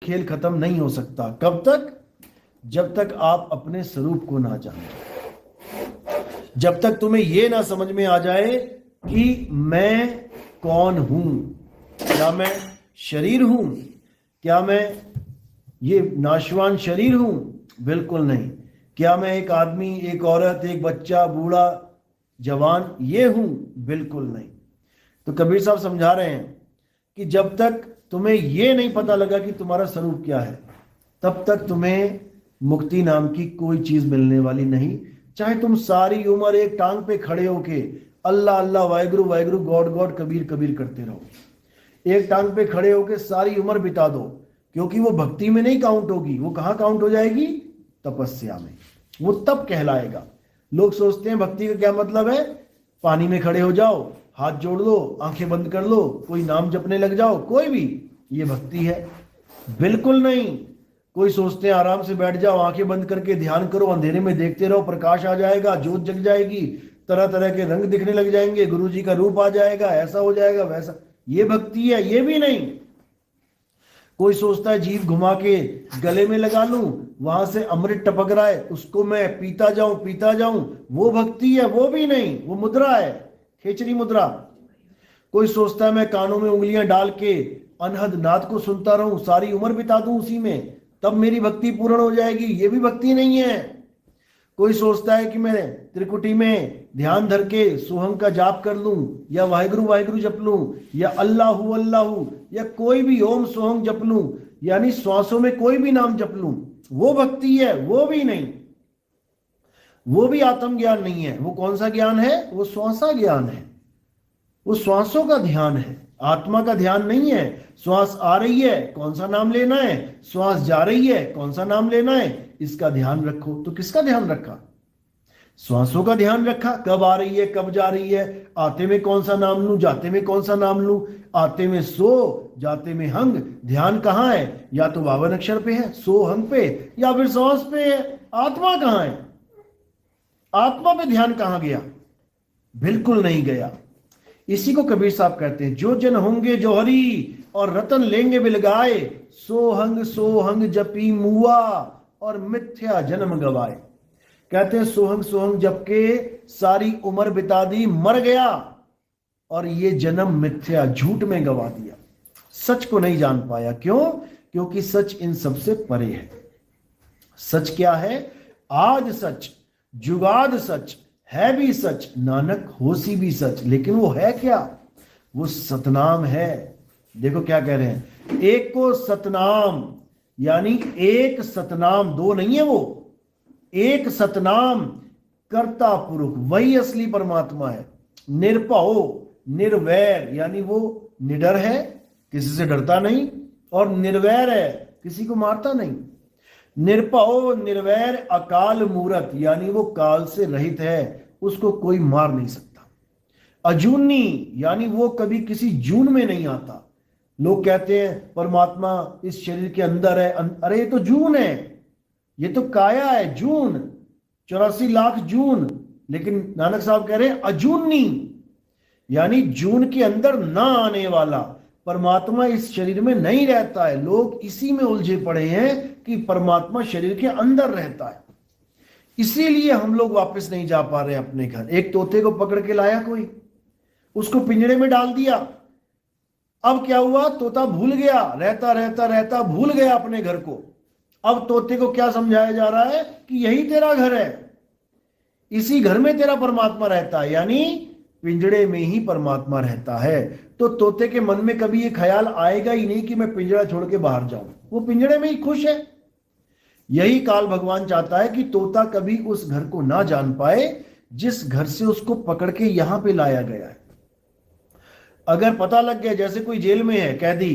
खेल खत्म नहीं हो सकता। कब तक? जब तक आप अपने स्वरूप को ना जाने, जब तक तुम्हें ये ना समझ में आ जाए कि मैं कौन हूं। क्या मैं शरीर हूं? क्या मैं ये नाशवान शरीर हूं? बिल्कुल नहीं। क्या मैं एक आदमी, एक औरत, एक बच्चा, बूढ़ा, जवान ये हूं? बिल्कुल नहीं। तो कबीर साहब समझा रहे हैं कि जब तक तुम्हें ये नहीं पता लगा कि तुम्हारा स्वरूप क्या है, तब तक तुम्हें मुक्ति नाम की कोई चीज मिलने वाली नहीं। चाहे तुम सारी उम्र एक टांग पे खड़े होके अल्लाह अल्लाह वाहिगुरु वाहिगुरु गॉड गॉड कबीर कबीर करते रहो, एक टांग पे खड़े होके सारी उम्र बिता दो, क्योंकि वो भक्ति में नहीं काउंट होगी। वो कहाँ काउंट हो जाएगी? तपस्या में। वो तब कहलाएगा। लोग सोचते हैं भक्ति का क्या मतलब है? पानी में खड़े हो जाओ, हाथ जोड़ लो, आंखें बंद कर लो, कोई नाम जपने लग जाओ, कोई भी, ये भक्ति है? बिल्कुल नहीं। कोई सोचते हैं आराम से बैठ जाओ, आंखें बंद करके ध्यान करो, अंधेरे में देखते रहो, प्रकाश आ जाएगा, ज्योत जग जाएगी, तरह तरह के रंग दिखने लग जाएंगे, गुरु जी का रूप आ जाएगा, ऐसा हो जाएगा, वैसा, ये भक्ति है? ये भी नहीं। कोई सोचता है जीभ घुमा के गले में लगा लूं, वहां से अमृत टपक रहा है, उसको मैं पीता जाऊं, वो भक्ति है? वो भी नहीं। वो मुद्रा है, खेचरी मुद्रा। कोई सोचता है मैं कानों में उंगलियां डाल के अनहद नाद को सुनता रहूं, सारी उम्र बिता दूं उसी में, तब मेरी भक्ति पूर्ण हो जाएगी। ये भी भक्ति नहीं है। कोई सोचता है कि मैं त्रिकुटी में ध्यान धर के सोहंग का जाप कर लूं, या वाहिगुरु वाहिगुरु जप लूं, या अल्लाहु अल्लाहु, या कोई भी ओम सोहंग जप लूं, यानी श्वासों में कोई भी नाम जप लूं, वो भक्ति है? वो भी नहीं। वो भी आत्मज्ञान नहीं है। वो कौन सा ज्ञान है? वो श्वासा ज्ञान है। वो श्वासों का ध्यान है, आत्मा का ध्यान नहीं है। श्वास आ रही है, कौन सा नाम लेना है? श्वास जा रही है, कौन सा नाम लेना है? इसका ध्यान रखो। तो किसका ध्यान रखा? श्वासों का ध्यान रखा। कब आ रही है, कब जा रही है, आते में कौन सा नाम लूं, जाते में कौन सा नाम लूं, आते में सो, जाते में हंग। ध्यान कहां है? या तो 52 अक्षर पे है, सो हंग पे, या फिर श्वास पे है। आत्मा कहां है? आत्मा पे ध्यान कहां गया? बिल्कुल नहीं गया। इसी को कबीर साहब कहते हैं, जो जन होंगे जोहरी और रतन लेंगे बिलगाए, सोहंग जपी मुआ और मिथ्या जन्म गवाए। कहते हैं सोहंग सोहंग जप के सारी उम्र बिता दी, मर गया, और ये जन्म मिथ्या, झूठ में गवा दिया, सच को नहीं जान पाया। क्यों? क्योंकि सच इन सबसे परे है। सच क्या है? आज सच, जुगाद सच, है भी सच, नानक होसी भी सच। लेकिन वो है क्या? वो सतनाम है। देखो क्या कह रहे हैं, एक को सतनाम, यानी एक सतनाम, दो नहीं है वो, एक सतनाम कर्ता पुरुष, वही असली परमात्मा है। निरपहो, निर्वैर, यानी वो निडर है, किसी से डरता नहीं, और निर्वैर है, किसी को मारता नहीं। निरपहो निर्वैर अकाल मूरत, यानी वो काल से रहित है, उसको कोई मार नहीं सकता। अजूनी, यानी वो कभी किसी जून में नहीं आता। लोग कहते हैं परमात्मा इस शरीर के अंदर है, अरे ये तो जून है, ये तो काया है, जून, 84 लाख जून। लेकिन नानक साहब कह रहे हैं अजूनी, यानी जून के अंदर ना आने वाला। परमात्मा इस शरीर में नहीं रहता है। लोग इसी में उलझे पड़े हैं कि परमात्मा शरीर के अंदर रहता है, इसीलिए हम लोग वापस नहीं जा पा रहे अपने घर। एक तोते को पकड़ के लाया कोई, उसको पिंजरे में डाल दिया। अब क्या हुआ? तोता भूल गया, रहता रहता रहता भूल गया अपने घर को। अब तोते को क्या समझाया जा रहा है कि यही तेरा घर है, इसी घर में तेरा परमात्मा रहता है, यानी पिंजड़े में ही परमात्मा रहता है। तो तोते के मन में कभी ये ख्याल आएगा ही नहीं कि मैं पिंजड़ा छोड़ के बाहर जाऊं, वो पिंजड़े में ही खुश है। यही काल भगवान चाहता है कि तोता कभी उस घर को ना जान पाए जिस घर से उसको पकड़ के यहां पे लाया गया है। अगर पता लग गया, जैसे कोई जेल में है कैदी,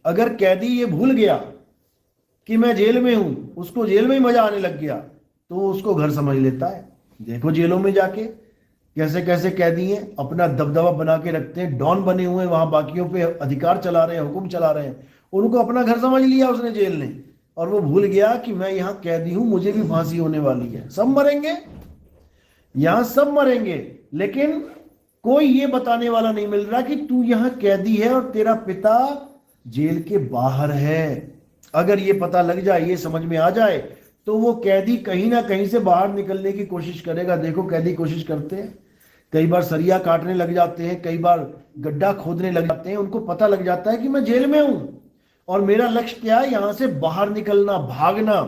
अगर कैदी ये भूल गया कि मैं जेल में हूं, उसको जेल में ही मजा आने लग गया, तो उसको घर समझ लेता है। देखो जेलों में जाके कैसे कैसे कैदी हैं, अपना दबदबा बना के रखते हैं, डॉन बने हुए हैं, वहां बाकियों पे अधिकार चला रहे हैं, हुक्म चला रहे हैं, उनको अपना घर समझ लिया उसने जेल ने, और वो भूल गया कि मैं यहां कैदी हूं, मुझे भी फांसी होने वाली है। सब मरेंगे, यहां सब मरेंगे, लेकिन कोई ये बताने वाला नहीं मिल रहा कि तू यहां कैदी है और तेरा पिता जेल के बाहर है। अगर ये पता लग जाए, ये समझ में आ जाए, तो वो कैदी कहीं ना कहीं से बाहर निकलने की कोशिश करेगा। देखो कैदी कोशिश करते हैं, कई बार सरिया काटने लग जाते हैं, कई बार गड्ढा खोदने लग जाते हैं। उनको पता लग जाता है कि मैं जेल में हूं और मेरा लक्ष्य क्या है, यहां से बाहर निकलना, भागना।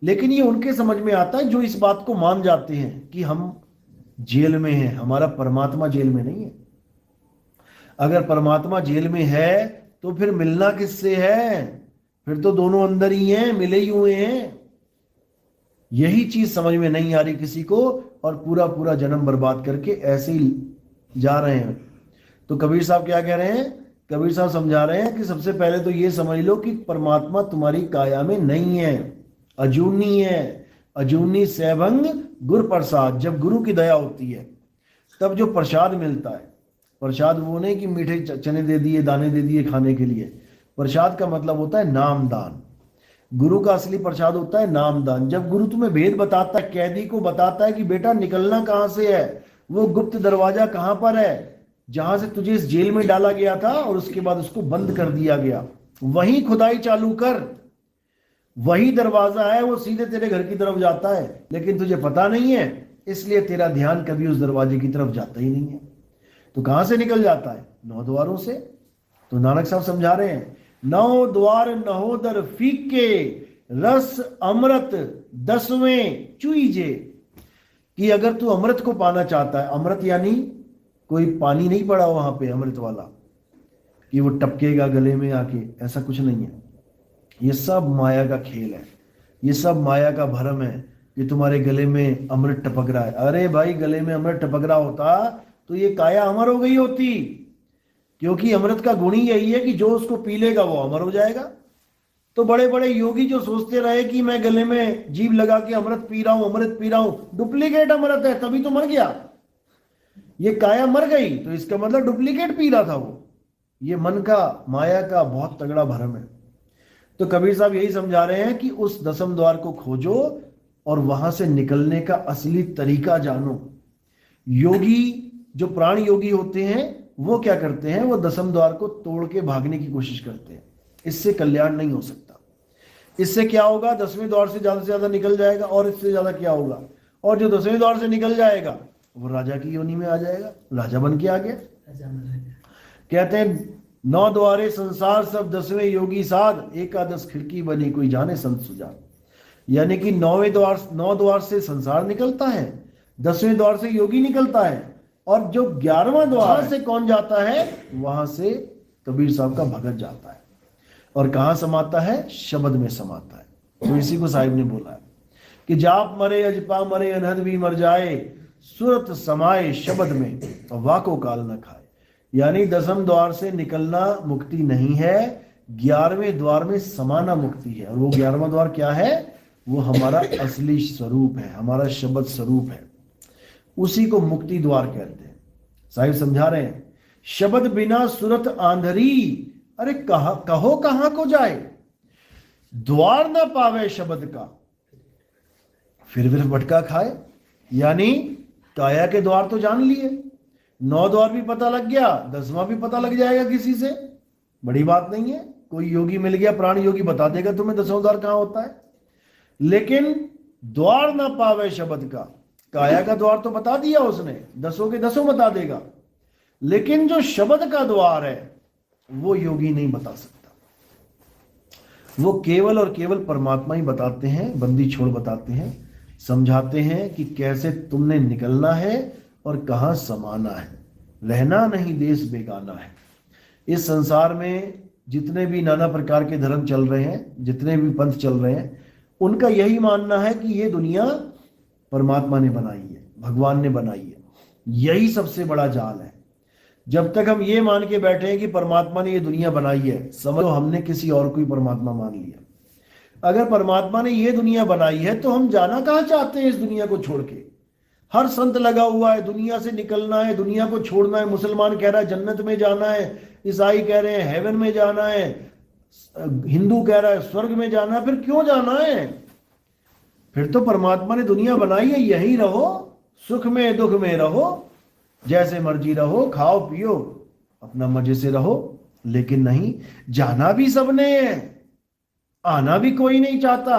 लेकिन ये उनके समझ में आता है जो इस बात को मान जाते हैं कि हम जेल में हैं, हमारा परमात्मा जेल में नहीं है। अगर परमात्मा जेल में है तो फिर मिलना किससे है? फिर तो दोनों अंदर ही हैं, मिले ही हुए हैं। यही चीज समझ में नहीं आ रही किसी को, और पूरा पूरा जन्म बर्बाद करके ऐसे ही जा रहे हैं। तो कबीर साहब क्या कह रहे हैं? कबीर साहब समझा रहे हैं कि सबसे पहले तो ये समझ लो कि परमात्मा तुम्हारी काया में नहीं है, अजूनी है। अजूनी सैभंग गुर प्रसाद। जब गुरु की दया होती है तब जो प्रसाद मिलता है, प्रसाद वो नहीं कि मीठे चने दे दिए, दाने दे दिए खाने के लिए। प्रसाद का मतलब होता है नाम दान। गुरु का असली प्रसाद होता है नाम दान। जब गुरु तुम्हें भेद बताता है, कैदी को बताता है कि बेटा निकलना कहां से है, वो गुप्त दरवाजा कहां पर है जहां से तुझे इस जेल में डाला गया था और उसके बाद उसको बंद कर दिया गया, वहीं खुदाई चालू कर। वही दरवाजा है, वो सीधे तेरे घर की तरफ जाता है, लेकिन तुझे पता नहीं है, इसलिए तेरा ध्यान कभी उस दरवाजे की तरफ जाता ही नहीं है। तो कहां से निकल जाता है? 9 द्वारों से। तो नानक साहब समझा रहे हैं, 9 द्वार नहोदर फीके, रस अमृत 10वें चुईजे। कि अगर तू अमृत को पाना चाहता है, अमृत यानी कोई पानी नहीं पड़ा वहां पे अमृत वाला कि वो टपकेगा गले में आके, ऐसा कुछ नहीं है। ये सब माया का खेल है, ये सब माया का भ्रम है कि तुम्हारे गले में अमृत टपक रहा है। अरे भाई, गले में अमृत टपक रहा होता तो ये काया अमर हो गई होती, क्योंकि अमृत का गुण ही यही है कि जो उसको पी लेगा वो अमर हो जाएगा। तो बड़े बड़े योगी जो सोचते रहे कि मैं गले में जीभ लगा के अमृत पी रहा हूं, अमृत पी रहा हूं, डुप्लीकेट अमृत है, तभी तो मर गया। ये काया मर गई तो इसका मतलब डुप्लीकेट पी रहा था वो। ये मन का, माया का बहुत तगड़ा भ्रम है। तो कबीर साहब यही समझा रहे हैं कि उस 10वें द्वार को खोजो और वहां से निकलने का असली तरीका जानो। योगी, जो प्राण योगी होते हैं, वो क्या करते हैं? वो 10वें द्वार को तोड़ के भागने की कोशिश करते हैं। इससे कल्याण नहीं हो सकता। इससे क्या होगा? 10वें द्वार से ज्यादा निकल जाएगा, और इससे ज्यादा क्या होगा? और जो 10वें द्वार से निकल जाएगा वो राजा की योनि में आ जाएगा, राजा बन के आ गया। कहते हैं 9 द्वारे संसार सब 10वें योगी साध, एकादश खिड़की बनी कोई जाने संत सुजान। यानी कि 9 द्वार से संसार निकलता है, 10वें द्वार से योगी निकलता है, और जो 11वां द्वार से कौन जाता है? वहां से कबीर साहब का भगत जाता है। और कहां समाता है? शब्द में समाता है। तो इसी को साहिब ने बोला है कि जाप मरे अजपा मरे अनहद भी मर जाए, सुरत समाए शब्द में वाको काल न खाए। यानी 10वें द्वार से निकलना मुक्ति नहीं है, 11वें द्वार में समाना मुक्ति है। और वो 11वां द्वार क्या है? वो हमारा असली स्वरूप है, हमारा शब्द स्वरूप है। उसी को मुक्ति द्वार कहते हैं। साहिब समझा रहे हैं, शब्द बिना सुरत आंधरी, अरे कहो कहां को जाए, द्वार ना पावे शब्द का, फिर भटका खाए। यानी काया के द्वार तो जान लिए, 9 द्वार भी पता लग गया, 10वां भी पता लग जाएगा किसी से, बड़ी बात नहीं है। कोई योगी मिल गया, प्राण योगी, बता देगा तुम्हें 10वां द्वार कहां होता है। लेकिन द्वार ना पावे शब्द का, काया का द्वार तो बता दिया उसने, 10 के 10 बता देगा, लेकिन जो शब्द का द्वार है वो योगी नहीं बता सकता। वो केवल और केवल परमात्मा ही बताते हैं, बंदी छोड़ बताते हैं, समझाते हैं कि कैसे तुमने निकलना है और कहां समाना है। रहना नहीं देश बेगाना है। इस संसार में जितने भी नाना प्रकार के धर्म चल रहे हैं, जितने भी पंथ चल रहे हैं, उनका यही मानना है कि ये दुनिया परमात्मा ने बनाई है, भगवान ने बनाई है। यही सबसे बड़ा जाल है। जब तक हम ये मान के बैठे हैं कि परमात्मा ने ये दुनिया बनाई है, समझो हमने किसी और को ही परमात्मा मान लिया। अगर परमात्मा ने ये दुनिया बनाई है तो हम जाना कहां चाहते हैं इस दुनिया को छोड़ के? हर संत लगा हुआ है, दुनिया से निकलना है, दुनिया को छोड़ना है। मुसलमान कह रहा है जन्नत में जाना है, ईसाई कह रहे हैं हेवन में जाना है, हिंदू कह रहा है स्वर्ग में जाना है। फिर क्यों जाना है? फिर तो परमात्मा ने दुनिया बनाई है, यहीं रहो, सुख में दुख में रहो, जैसे मर्जी रहो, खाओ पियो, अपना मजे से रहो। लेकिन नहीं, जाना भी सबने है। आना भी कोई नहीं चाहता,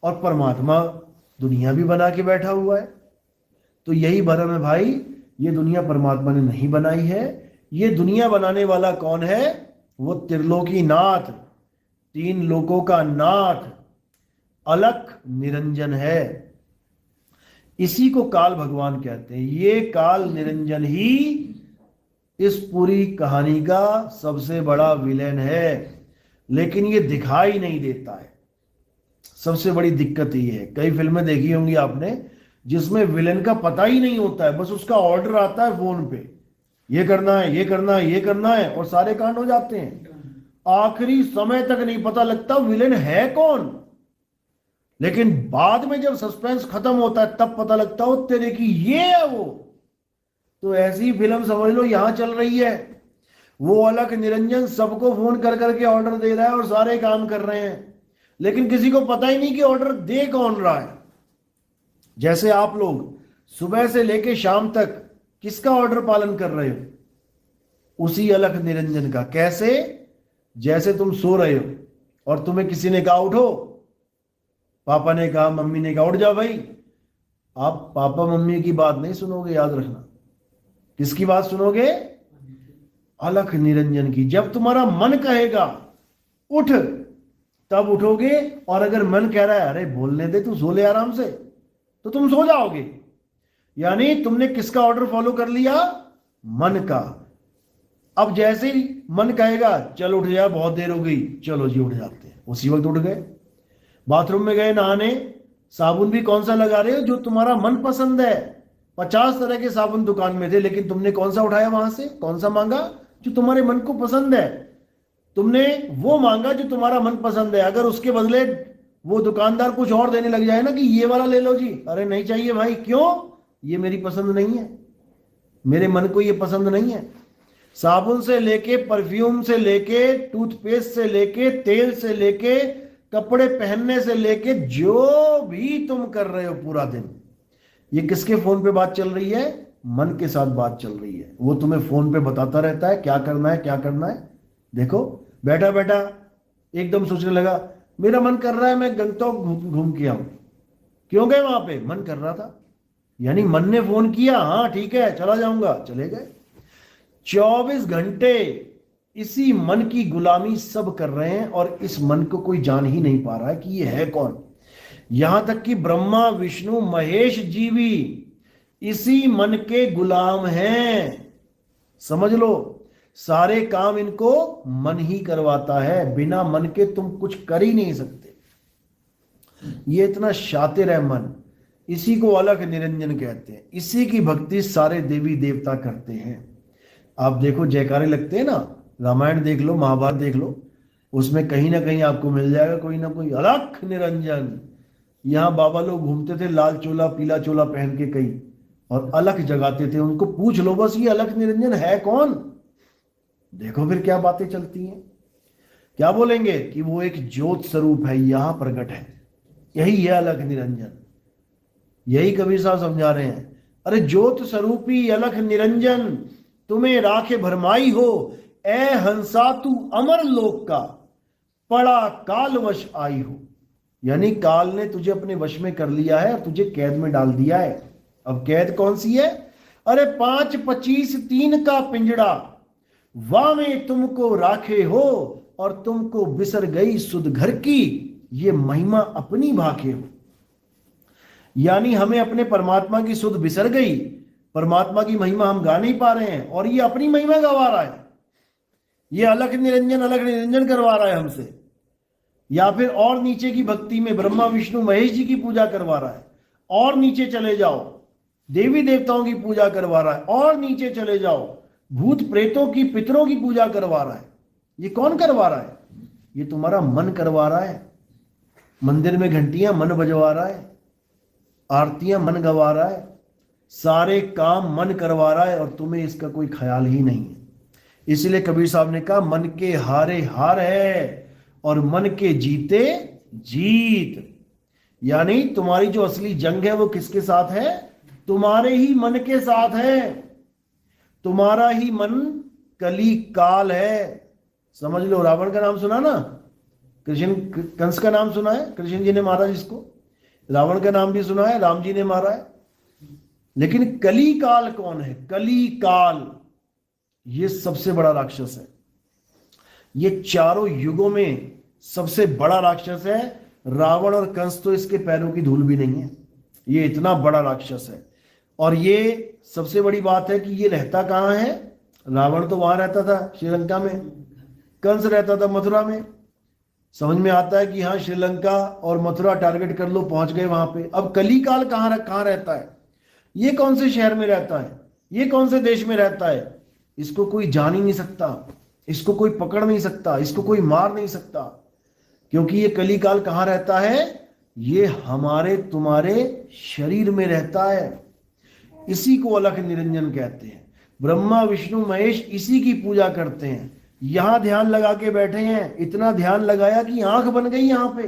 और परमात्मा दुनिया भी बना के बैठा हुआ है। तो यही भरम है भाई, ये दुनिया परमात्मा ने नहीं बनाई है। ये दुनिया बनाने वाला कौन है? वो त्रिलोकी नाथ, तीन लोकों का नाथ, अलख निरंजन है। इसी को काल भगवान कहते हैं। ये काल निरंजन ही इस पूरी कहानी का सबसे बड़ा विलेन है, लेकिन ये दिखाई नहीं देता है। सबसे बड़ी दिक्कत ये है, कई फिल्में देखी होंगी आपने जिसमें विलेन का पता ही नहीं होता है, बस उसका ऑर्डर आता है फोन पे, ये करना है, ये करना है, ये करना है, और सारे कांड हो जाते हैं। आखिरी समय तक नहीं पता लगता विलेन है कौन, लेकिन बाद में जब सस्पेंस खत्म होता है तब पता लगता हो तेरे की ये है वो। तो ऐसी फिल्म समझ लो यहां चल रही है। वो अलख निरंजन सबको फोन कर करके ऑर्डर दे रहा है और सारे काम कर रहे हैं, लेकिन किसी को पता ही नहीं कि ऑर्डर दे कौन रहा है। जैसे आप लोग सुबह से लेके शाम तक किसका ऑर्डर पालन कर रहे हो? उसी अलख निरंजन का। कैसे? जैसे तुम सो रहे हो और तुम्हें किसी ने कहा उठो, पापा ने कहा, मम्मी ने कहा उठ जाओ भाई, आप पापा मम्मी की बात नहीं सुनोगे, याद रखना। किसकी बात सुनोगे? अलख निरंजन की। जब तुम्हारा मन कहेगा उठ तब उठोगे, और अगर मन कह रहा है अरे बोलने दे, तू सो ले आराम से, तो तुम सो जाओगे। यानी तुमने किसका ऑर्डर फॉलो कर लिया? मन का। अब जैसे ही मन कहेगा चल उठ जा, बहुत देर हो गई, चलो जी उठ जाते हैं, उसी वक्त उठ गए। बाथरूम में गए नहाने, साबुन भी कौन सा लगा रहे हो? जो तुम्हारा मन पसंद है। 50 तरह के साबुन दुकान में थे, लेकिन तुमने कौन सा उठाया वहां से? कौन सा मांगा? जो तुम्हारे मन को पसंद है। तुमने वो मांगा जो तुम्हारा मन पसंद है। अगर उसके बदले वो दुकानदार कुछ और देने लग जाए ना कि ये वाला ले लो जी, अरे नहीं चाहिए भाई। क्यों? ये मेरी पसंद नहीं है, मेरे मन को ये पसंद नहीं है। साबुन से लेके, परफ्यूम से लेके, टूथपेस्ट से लेके, तेल से लेके, कपड़े पहनने से लेके, जो भी तुम कर रहे हो पूरा दिन, ये किसके फोन पे बात चल रही है? मन के साथ बात चल रही है। वो तुम्हें फोन पे बताता रहता है क्या करना है, क्या करना है। देखो बैठा बैठा एकदम सोचने लगा, मेरा मन कर रहा है मैं गंगटोक घूम के आऊं। क्यों गए वहां पे? मन कर रहा था। यानी मन ने फोन किया, हाँ ठीक है चला जाऊंगा, चले गए। 24 घंटे इसी मन की गुलामी सब कर रहे हैं, और इस मन को कोई जान ही नहीं पा रहा है कि ये है कौन। यहां तक कि ब्रह्मा विष्णु महेश जी भी इसी मन के गुलाम हैं। समझ लो, सारे काम इनको मन ही करवाता है। बिना मन के तुम कुछ कर ही नहीं सकते। ये इतना शातिर है मन। इसी को अलख निरंजन कहते हैं। इसी की भक्ति सारे देवी देवता करते हैं। आप देखो जयकारे लगते हैं ना, रामायण देख लो, महाभारत देख लो, उसमें कहीं ना कहीं आपको मिल जाएगा कोई ना कोई अलख निरंजन। यहाँ बाबा लोग घूमते थे लाल चोला पीला चोला पहन के कई, और अलख जगाते थे। उनको पूछ लो बस ये अलख निरंजन है कौन, देखो फिर क्या बातें चलती हैं। क्या बोलेंगे कि वो एक ज्योत स्वरूप है, यहां प्रकट है, यही है अलख निरंजन। यही कबीर साहब समझा रहे हैं। अरे ज्योत स्वरूपी अलख निरंजन तुम्हें राखे भरमाई हो, ए हंसा तू अमर लोक का, पड़ा कालवश आई हो। यानी काल ने तुझे अपने वश में कर लिया है और तुझे कैद में डाल दिया है। अब कैद कौन सी है? अरे 5 25 3 का पिंजड़ा, वामे तुमको राखे हो और तुमको बिसर गई सुध घर की, ये महिमा अपनी भाखे हो। यानी हमें अपने परमात्मा की सुध बिसर गई, परमात्मा की महिमा हम गा नहीं पा रहे हैं, और ये अपनी महिमा गवा रहा है। ये अलख निरंजन करवा रहा है हमसे। या फिर और नीचे की भक्ति में ब्रह्मा विष्णु महेश जी की पूजा करवा रहा है। और नीचे चले जाओ, देवी देवताओं की पूजा करवा रहा है। और नीचे चले जाओ, भूत प्रेतों की पितरों की पूजा करवा रहा है। ये कौन करवा रहा है? ये तुम्हारा मन करवा रहा है। मंदिर में घंटियां मन बजवा रहा है, आरतियां मन गवा रहा है, सारे काम मन करवा रहा है, और तुम्हें इसका कोई ख्याल ही नहीं है। इसलिए कबीर साहब ने कहा मन के हारे हार है और मन के जीते जीत। यानी तुम्हारी जो असली जंग है वो किसके साथ है? तुम्हारे ही मन के साथ है। तुम्हारा ही मन कली काल है। समझ लो, रावण का नाम सुना ना? कृष्ण, कंस का नाम सुना है, कृष्ण जी ने मारा जिसको। रावण का नाम भी सुना है, राम जी ने मारा है। लेकिन कली काल कौन है? कली काल ये सबसे बड़ा राक्षस है। ये चारों युगों में सबसे बड़ा राक्षस है। रावण और कंस तो इसके पैरों की धूल भी नहीं है, ये इतना बड़ा राक्षस है। और ये सबसे बड़ी बात है कि ये रहता कहाँ है? रावण तो वहां रहता था श्रीलंका में, कंस रहता था मथुरा में। समझ में आता है कि हाँ, श्रीलंका और मथुरा टारगेट कर लो, पहुंच गए वहां पे। अब कली काल कहाँ रहता है? ये कौन से शहर में रहता है? ये कौन से देश में रहता है? इसको कोई जान ही नहीं सकता, इसको कोई पकड़ नहीं सकता, इसको कोई मार नहीं सकता। क्योंकि ये कली काल कहाँ रहता है? ये हमारे तुम्हारे शरीर में रहता है। इसी को अलख निरंजन कहते हैं। ब्रह्मा विष्णु महेश इसी की पूजा करते हैं। यहां ध्यान लगा के बैठे हैं, इतना ध्यान लगाया कि आंख बन गई यहां पे।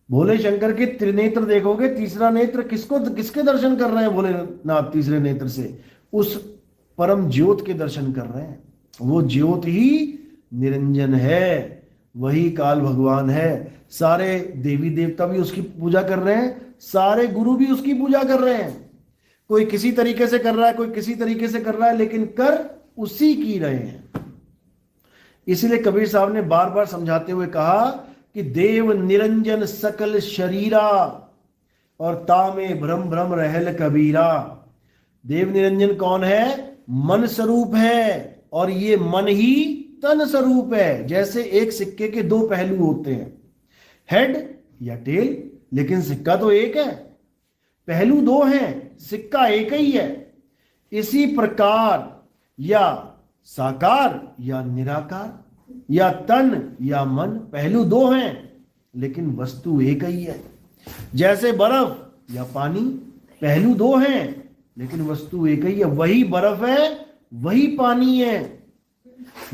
भोले शंकर के त्रिनेत्र देखोगे, तीसरा नेत्र किसके दर्शन कर रहे हैं भोलेनाथ? तीसरे नेत्र से उस परम ज्योत के दर्शन कर रहे हैं। वो ज्योत ही निरंजन है, वही काल भगवान है। सारे देवी देवता भी उसकी पूजा कर रहे हैं, सारे गुरु भी उसकी पूजा कर रहे हैं। कोई किसी तरीके से कर रहा है, कोई किसी तरीके से कर रहा है, लेकिन कर उसी की रहे हैं। इसीलिए कबीर साहब ने बार बार समझाते हुए कहा कि देव निरंजन सकल शरीरा और तामे भ्रम भ्रम रहल कबीरा। देव निरंजन कौन है? मन स्वरूप है, और ये मन ही तन स्वरूप है। जैसे एक सिक्के के दो पहलू होते हैं, हेड या टेल, लेकिन सिक्का तो एक है, पहलू दो हैं, सिक्का एक ही है। इसी प्रकार या साकार या निराकार, या तन या मन, पहलू दो हैं लेकिन वस्तु एक ही है। जैसे बर्फ या पानी, पहलू दो हैं लेकिन वस्तु एक ही है। वही बर्फ है, वही पानी है,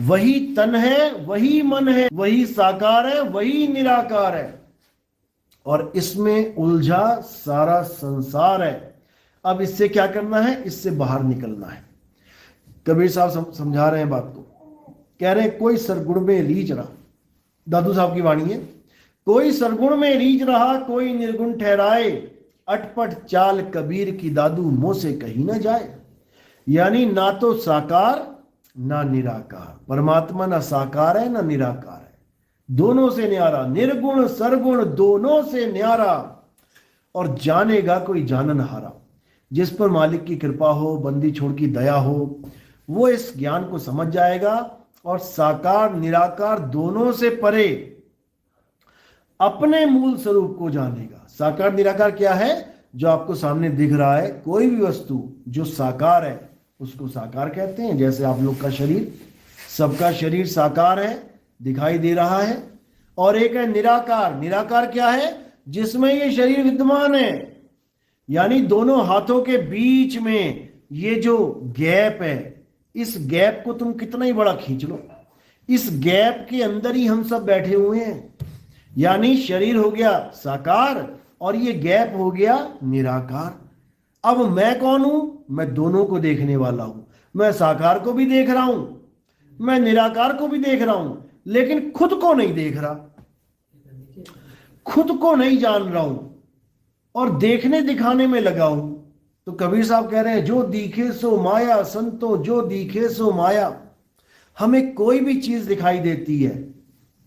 वही तन है, वही मन है, वही साकार है, वही निराकार है। और इसमें उलझा सारा संसार है। अब इससे क्या करना है? इससे बाहर निकलना है। कबीर साहब समझा रहे हैं बात को, कह रहे हैं कोई सरगुण में रीझ रहा, दादू साहब की वाणी है, कोई सरगुण में रीझ रहा कोई निर्गुण ठहराए, अटपट चाल कबीर की दादू मुंह से कहीं ना जाए। यानी ना तो साकार ना निराकार, परमात्मा ना साकार है ना निराकार है, दोनों से न्यारा, निर्गुण सरगुण दोनों से न्यारा। और जानेगा कोई जानन हारा। जिस पर मालिक की कृपा हो, बंदी छोड़ की दया हो, वो इस ज्ञान को समझ जाएगा और साकार निराकार दोनों से परे अपने मूल स्वरूप को जानेगा। साकार निराकार क्या है? जो आपको सामने दिख रहा है, कोई भी वस्तु जो साकार है उसको साकार कहते हैं। जैसे आप लोग का शरीर, सबका शरीर साकार है, दिखाई दे रहा है। और एक है निराकार। निराकार क्या है? जिसमें ये शरीर विद्यमान है, यानी दोनों हाथों के बीच में ये जो गैप है, इस गैप को तुम कितना ही बड़ा खींच लो, इस गैप के अंदर ही हम सब बैठे हुए हैं। यानी शरीर हो गया साकार और ये गैप हो गया निराकार। अब मैं कौन हूं? मैं दोनों को देखने वाला हूं। मैं साकार को भी देख रहा हूं, मैं निराकार को भी देख रहा हूं, लेकिन खुद को नहीं देख रहा, खुद को नहीं जान रहा हूं और देखने दिखाने में लगा हूं। तो कबीर साहब कह रहे हैं जो दिखे सो माया, संतो जो दिखे सो माया। हमें कोई भी चीज दिखाई देती है,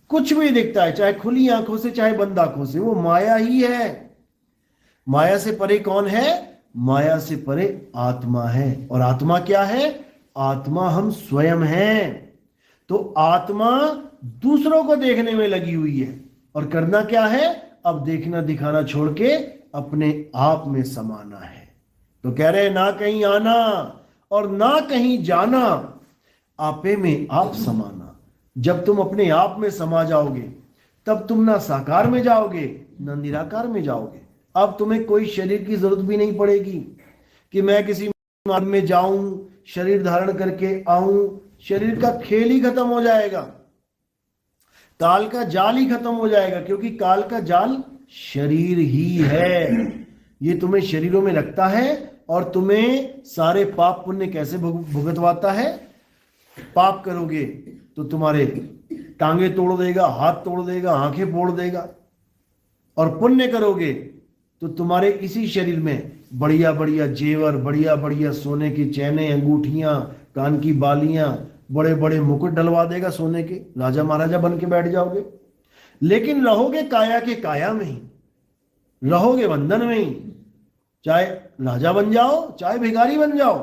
कुछ भी दिखता है, चाहे खुली आंखों से चाहे बंद आंखों से, वो माया ही है। माया से परे कौन है? माया से परे आत्मा है। और आत्मा क्या है? आत्मा हम स्वयं हैं। तो आत्मा दूसरों को देखने में लगी हुई है और करना क्या है? अब देखना दिखाना छोड़ के अपने आप में समाना है। तो कह रहे ना कहीं आना और ना कहीं जाना, आपे में आप समाना। जब तुम अपने आप में समा जाओगे तब तुम ना साकार में जाओगे ना निराकार में जाओगे। अब तुम्हें कोई शरीर की जरूरत भी नहीं पड़ेगी कि मैं किसी मार्ग में जाऊं, शरीर धारण करके आऊं। शरीर का खेल ही खत्म हो जाएगा, काल का जाल ही खत्म हो जाएगा, क्योंकि काल का जाल शरीर ही है। ये तुम्हें शरीरों में रखता है और तुम्हें सारे पाप पुण्य कैसे भुगतवाता है? पाप करोगे तो तुम्हारे टांगे तोड़ देगा, हाथ तोड़ देगा, आंखें फोड़ देगा। और पुण्य करोगे तो तुम्हारे इसी शरीर में बढ़िया बढ़िया जेवर, बढ़िया बढ़िया सोने की चैनें, अंगूठियां, कान की बालियां, बड़े बड़े मुकुट डलवा देगा सोने के, राजा महाराजा बन के बैठ जाओगे। लेकिन रहोगे काया के काया में ही, रहोगे बंधन में ही। चाहे राजा बन जाओ, चाहे भिखारी बन जाओ,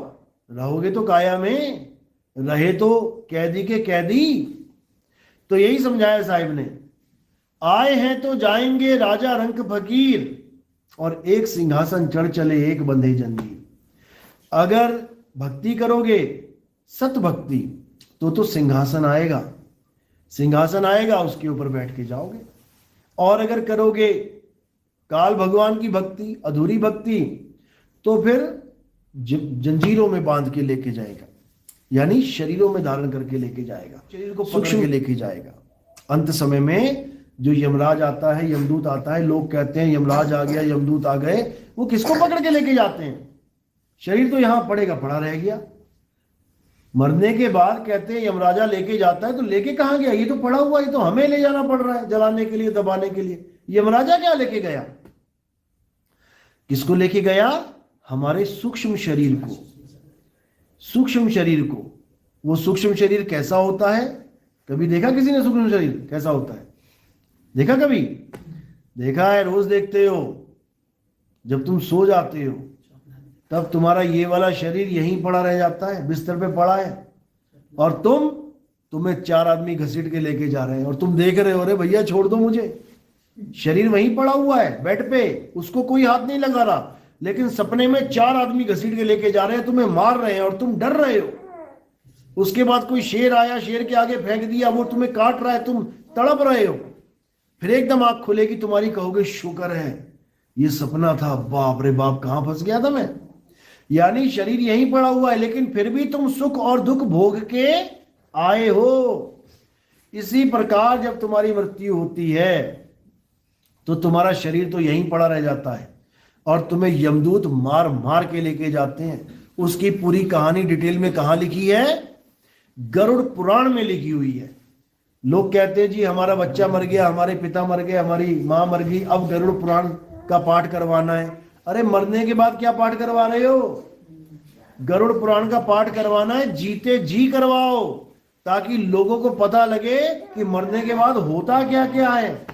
रहोगे तो काया में, रहे तो कैदी के कैदी। तो यही समझाया साहिब ने, आए हैं तो जाएंगे राजा रंक फकीर, और एक सिंहासन चढ़ चले एक बंधे जंजीर। अगर भक्ति करोगे सत भक्ति तो सिंहासन आएगा, सिंहासन आएगा, उसके ऊपर बैठ के जाओगे। और अगर करोगे काल भगवान की भक्ति, अधूरी भक्ति, तो फिर जंजीरों में बांध के लेके जाएगा, यानी शरीरों में धारण करके लेके जाएगा, शरीर को पकड़ के लेके जाएगा। अंत समय में जो यमराज आता है, यमदूत आता है, लोग कहते हैं यमराज आ गया, यमदूत आ गए, वो किसको पकड़ के लेके जाते हैं? शरीर तो यहां पड़ेगा पड़ा रह गया। मरने के बाद कहते हैं यमराजा लेके जाता है, तो लेके कहां गया? ये तो पड़ा हुआ, ये तो हमें ले जाना पड़ रहा है जलाने के लिए, दबाने के लिए। यमराजा क्या लेके गया? किसको लेके गया? हमारे सूक्ष्म शरीर को, सूक्ष्म शरीर को। वो सूक्ष्म शरीर कैसा होता है? कभी देखा किसी ने सूक्ष्म शरीर कैसा होता है? देखा कभी? देखा है, रोज देखते हो। जब तुम सो जाते हो तब तुम्हारा ये वाला शरीर यहीं पड़ा रह जाता है, बिस्तर पे पड़ा है, और तुम्हें 4 आदमी घसीट के लेके जा रहे हैं, और तुम देख रहे हो, अरे भैया छोड़ दो मुझे। शरीर वहीं पड़ा हुआ है बेड पे, उसको कोई हाथ नहीं लगा रहा, लेकिन सपने में 4 आदमी घसीट के लेके जा रहे हैं, तुम्हें मार रहे हैं और तुम डर रहे हो। उसके बाद कोई शेर आया, शेर के आगे फेंक दिया, वो तुम्हें काट रहा है, तुम तड़प रहे हो। फिर एकदम आंख खुलेगी तुम्हारी, कहोगे शुक्र है ये सपना था, बाप रे बाप कहां फंस गया था मैं। यानी शरीर यहीं पड़ा हुआ है, लेकिन फिर भी तुम सुख और दुख भोग के आए हो। इसी प्रकार जब तुम्हारी मृत्यु होती है तो तुम्हारा शरीर तो यहीं पड़ा रह जाता है, और तुम्हें यमदूत मार मार के लेके जाते हैं। उसकी पूरी कहानी डिटेल में कहां लिखी है? गरुड़ पुराण में लिखी हुई है। लोग कहते हैं जी हमारा बच्चा मर गया, हमारे पिता मर गए, हमारी मां मर गई, अब गरुड़ पुराण का पाठ करवाना है। अरे मरने के बाद क्या पाठ करवा रहे हो? गरुड़ पुराण का पाठ करवाना है, जीते जी करवाओ, ताकि लोगों को पता लगे कि मरने के बाद होता क्या क्या है,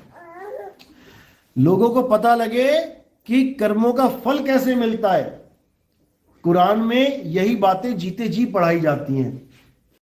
लोगों को पता लगे कि कर्मों का फल कैसे मिलता है। कुरान में यही बातें जीते जी पढ़ाई जाती हैं।